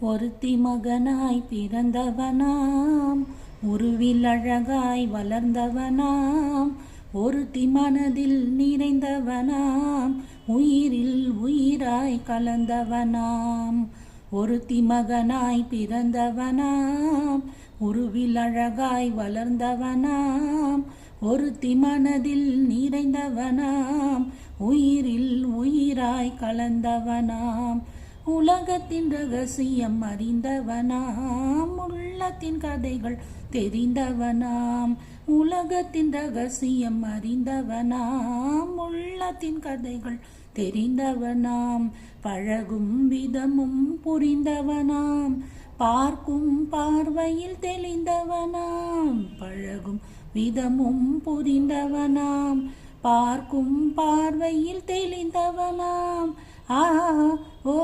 ஒருத்தி மகனாய் பிறந்தவனாம், உருவில் அழகாய் வளர்ந்தவனாம். ஒருத்தி மனதில் நிறைந்தவனாம், உயிரில் உயிராய் கலந்தவனாம். ஒருத்தி மகனாய் பிறந்தவனாம், உருவில் அழகாய் வளர்ந்தவனாம். ஒருத்தி மனதில் நிறைந்தவனாம், உயிரில் உயிராய் கலந்தவனாம். உலகத்தின் ரகசியம் அறிந்தவனாம், உள்ளத்தின் கதைகள் தெரிந்தவனாம். உலகத்தின் ரகசியம் அறிந்தவனாம், உள்ளத்தின் கதைகள் தெரிந்தவனாம். பழகும் விதமும் புரிந்தவனாம், பார்க்கும் பார்வையில் தெளிந்தவனாம். பழகும் விதமும் புரிந்தவனாம், பார்க்கும் பார்வையில் தெளிந்தவனாம். ஆ ஓ